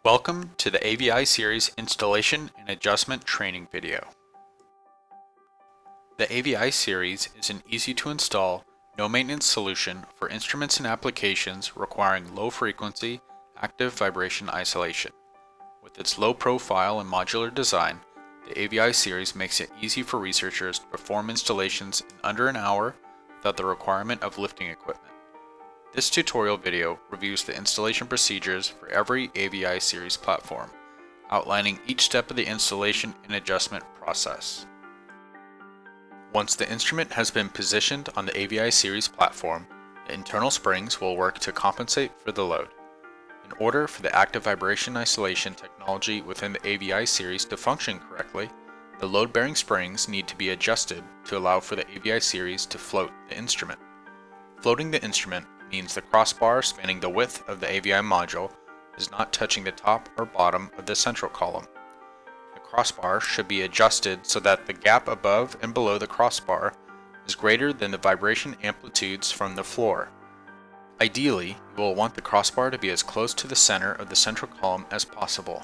Welcome to the AVI series installation and adjustment training video. The AVI series is an easy to install, no maintenance solution for instruments and applications requiring low frequency, active vibration isolation. With its low profile and modular design, the AVI series makes it easy for researchers to perform installations in under an hour without the requirement of lifting equipment. This tutorial video reviews the installation procedures for every AVI series platform, outlining each step of the installation and adjustment process. Once the instrument has been positioned on the AVI series platform, the internal springs will work to compensate for the load. In order for the active vibration isolation technology within the AVI series to function correctly, the load-bearing springs need to be adjusted to allow for the AVI series to float the instrument. Floating the instrument means the crossbar spanning the width of the AVI module is not touching the top or bottom of the central column. The crossbar should be adjusted so that the gap above and below the crossbar is greater than the vibration amplitudes from the floor. Ideally, you will want the crossbar to be as close to the center of the central column as possible.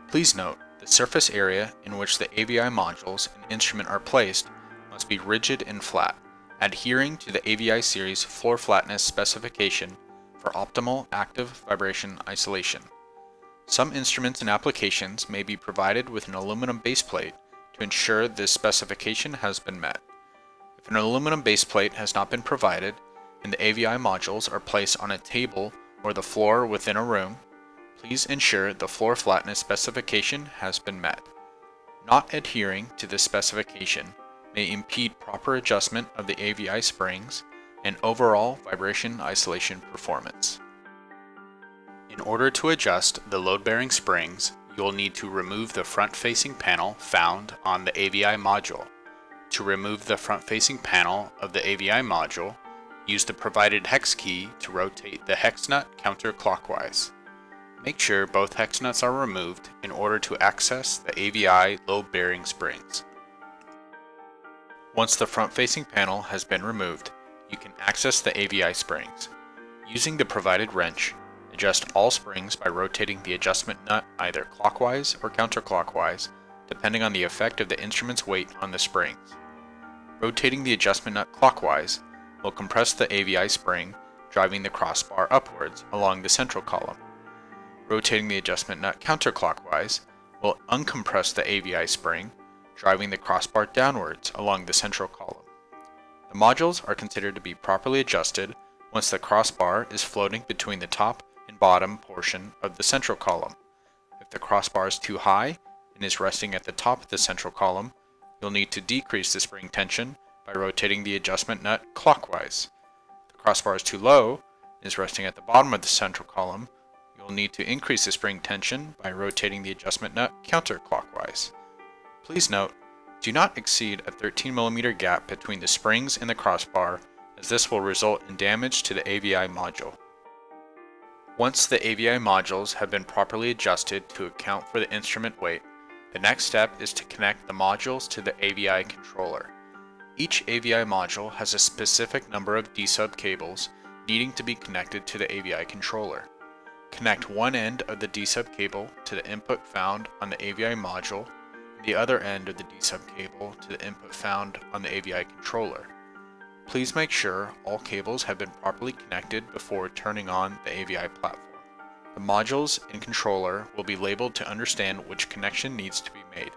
Please note, the surface area in which the AVI modules and instrument are placed must be rigid and flat, adhering to the AVI series floor flatness specification for optimal active vibration isolation. Some instruments and applications may be provided with an aluminum baseplate to ensure this specification has been met. If an aluminum baseplate has not been provided and the AVI modules are placed on a table or the floor within a room, please ensure the floor flatness specification has been met. Not adhering to this specification may impede proper adjustment of the AVI springs and overall vibration isolation performance. In order to adjust the load-bearing springs, you will need to remove the front-facing panel found on the AVI module. To remove the front-facing panel of the AVI module, use the provided hex key to rotate the hex nut counterclockwise. Make sure both hex nuts are removed in order to access the AVI load-bearing springs. Once the front-facing panel has been removed, you can access the AVI springs. Using the provided wrench, adjust all springs by rotating the adjustment nut either clockwise or counterclockwise, depending on the effect of the instrument's weight on the springs. Rotating the adjustment nut clockwise will compress the AVI spring, driving the crossbar upwards along the central column. Rotating the adjustment nut counterclockwise will uncompress the AVI spring, driving the crossbar downwards along the central column. The modules are considered to be properly adjusted once the crossbar is floating between the top and bottom portion of the central column. If the crossbar is too high and is resting at the top of the central column, you'll need to decrease the spring tension by rotating the adjustment nut clockwise. If the crossbar is too low and is resting at the bottom of the central column, you'll need to increase the spring tension by rotating the adjustment nut counterclockwise. Please note, do not exceed a 13 mm gap between the springs and the crossbar, as this will result in damage to the AVI module. Once the AVI modules have been properly adjusted to account for the instrument weight, the next step is to connect the modules to the AVI controller. Each AVI module has a specific number of D-sub cables needing to be connected to the AVI controller. Connect one end of the D-sub cable to the input found on the AVI module, the other end of the D-sub cable to the input found on the AVI controller. Please make sure all cables have been properly connected before turning on the AVI platform. The modules and controller will be labeled to understand which connection needs to be made.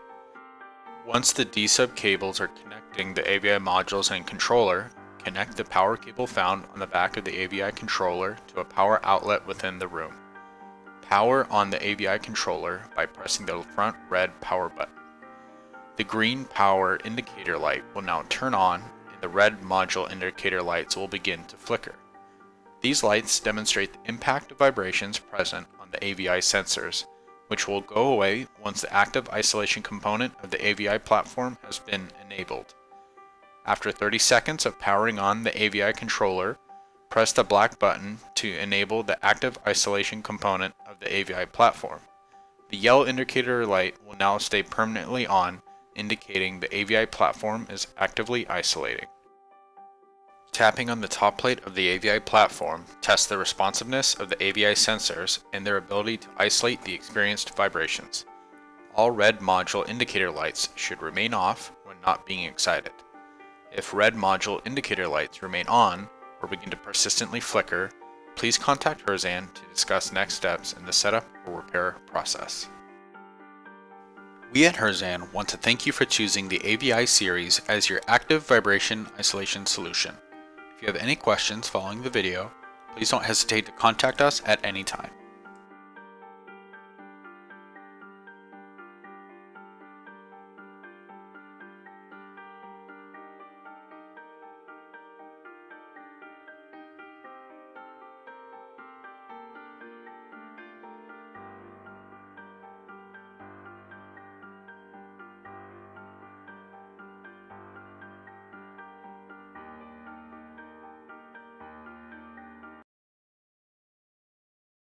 Once the D-sub cables are connecting the AVI modules and controller, connect the power cable found on the back of the AVI controller to a power outlet within the room. Power on the AVI controller by pressing the front red power button. The green power indicator light will now turn on and the red module indicator lights will begin to flicker. These lights demonstrate the impact of vibrations present on the AVI sensors, which will go away once the active isolation component of the AVI platform has been enabled. After 30 seconds of powering on the AVI controller, press the black button to enable the active isolation component of the AVI platform. The yellow indicator light will now stay permanently on, indicating the AVI platform is actively isolating. Tapping on the top plate of the AVI platform tests the responsiveness of the AVI sensors and their ability to isolate the experienced vibrations. All red module indicator lights should remain off when not being excited. If red module indicator lights remain on or begin to persistently flicker, please contact Herzan to discuss next steps in the setup or repair process. We at Herzan want to thank you for choosing the AVI series as your active vibration isolation solution. If you have any questions following the video, please don't hesitate to contact us at any time.